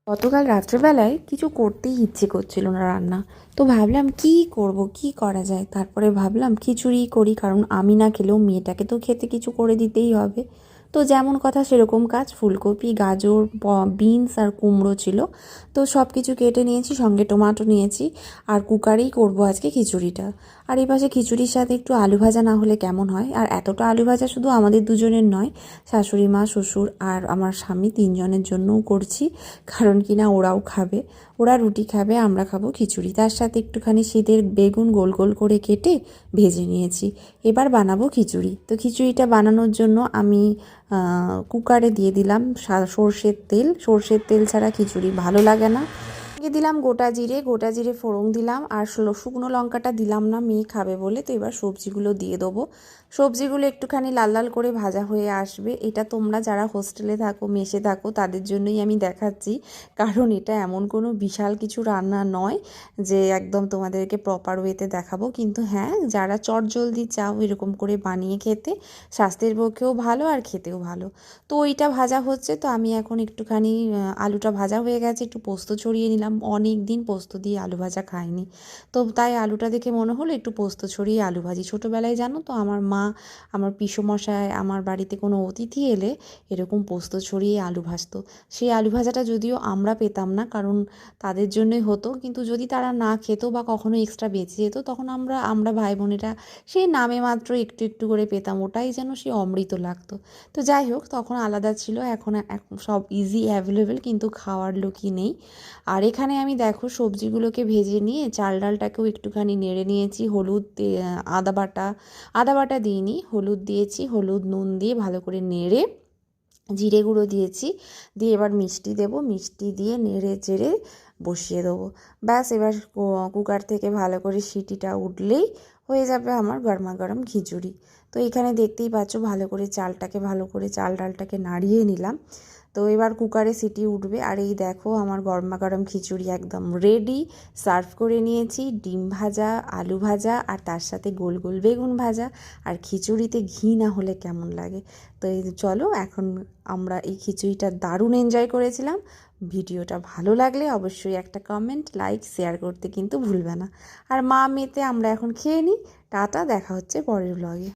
গতকাল রাত্রেবেলায় কিছু করতেই ইচ্ছে করছিল না রান্না। তো ভাবলাম কি করব, কি করা যায়। তারপরে ভাবলাম খিচুড়ি করি, কারণ আমি না খেলেও মেয়েটাকে তো খেতে কিছু করে দিতেই হবে। তো যেমন কথা সেরকম কাজ, ফুলকপি, গাজর, বিনস আর কুমড়ো ছিল। তো সব কিছু কেটে নিয়েছি, সঙ্গে টমেটো নিয়েছি। আর কুকারেই করব আজকে খিচুড়িটা। আর এই পাশে খিচুড়ির সাথে একটু আলু ভাজা না হলে কেমন হয়। আর এতটা আলু ভাজা শুধু আমাদের দুজনের নয়, শাশুড়ি মা, শ্বশুর আর আমার স্বামী তিনজনের জন্যও করছি। কারণ কি না ওরাও খাবে, ওরা রুটি খাবে, আমরা খাবো খিচুড়ি। তার সাথে একটুখানি শীতের বেগুন গোল গোল করে কেটে ভেজে নিয়েছি। এবার বানাবো খিচুড়ি। তো খিচুড়িটা বানানোর জন্য আমি কুকারে দিয়ে দিলাম সর্ষের তেল। সর্ষের তেল ছাড়া খিচুড়ি ভালো লাগে না। দিলাম গোটা জিরে ফোড়ন দিলাম, আর শুকনো লঙ্কাটা দিলাম না, মেয়ে খাবে বলে। তো এবার সবজিগুলো দিয়ে দেবো। সবজিগুলো একটুখানি লাল লাল করে ভাজা হয়ে আসবে। এটা তোমরা যারা হোস্টেলে থাকো, মেসে থাকো, তাদের জন্যই আমি দেখাচ্ছি। কারণ এটা এমন কোনো বিশাল কিছু রান্না নয় যে একদম তোমাদেরকে প্রপার ওয়েতে দেখাবো। কিন্তু হ্যাঁ, যারা চটজলদি চাও এরকম করে বানিয়ে খেতে, স্বাস্থ্যের পক্ষেও ভালো আর খেতেও ভালো। তো ওইটা ভাজা হচ্ছে। তো আমি এখন একটুখানি আলুটা ভাজা হয়ে গেছে, একটু পোস্ত ছড়িয়ে নিলাম। অনেক দিন পোস্ত দিয়ে আলু ভাজা খাইনি, তো তাই আলুটা দেখে মনে হলো একটু পোস্ত ছড়িয়ে আলু ভাজি। ছোটোবেলায় জানো তো আমার মা, আমার পিসোমশাই আমার বাড়িতে কোনো অতিথি এলে এরকম পোস্ত ছড়িয়ে আলু ভাজতো। সেই আলু ভাজাটা যদিও আমরা পেতাম না, কারণ তাদের জন্যই হতো। কিন্তু যদি তারা না খেত বা কখনো এক্সট্রা বেঁচে যেত, তখন আমরা ভাই বোনেরা সেই নামে মাত্র একটু একটু করে পেতাম। ওটাই যেন সে অমৃত লাগতো। তো যাই হোক, তখন আলাদা ছিল। এখন এখন সব ইজি অ্যাভেলেবেল, কিন্তু খাওয়ার লোকই নেই। আর এখানে আমি দেখো সবজিগুলোকে ভেজে নিয়ে চাল ডালটাকেও একটুখানি নেড়ে নিয়েছি। হলুদ, আদা বাটা দিইনি, হলুদ দিয়েছি। হলুদ নুন দিয়ে ভালো করে নেড়ে জিরে গুঁড়ো দিয়েছি। দিয়ে এবার মিষ্টি দেবো, মিষ্টি দিয়ে নেড়ে চেড়ে বসিয়ে দেবো। ব্যাস, এবার কুকার থেকে ভালো করে সিটিটা উঠলেই হয়ে যাবে আমার গরমা গরম খিচুড়ি। তো এখানে দেখতেই পাচ্ছ ভালো করে চাল ডালটাকে নাড়িয়ে নিলাম। তো এবার কুকারে সিটি উঠবে। আর এই দেখো আমার গরমা গরম খিচুড়ি একদম রেডি। সার্ভ করে নিয়েছি ডিম ভাজা, আলু ভাজা, আর তার সাথে গোল গোল বেগুন ভাজা। আর খিচুড়িতে ঘি না হলে কেমন লাগে। তো এই চলো, এখন আমরা এই খিচুড়িটা দারুণ এনজয় করেছিলাম। ভিডিওটা ভালো লাগলে অবশ্যই একটা কমেন্ট, লাইক, শেয়ার করতে কিন্তু ভুলবে না। আর মা মেয়েতে আমরা এখন খেয়ে নিই। টাটা, দেখা হচ্ছে পরের ব্লগে।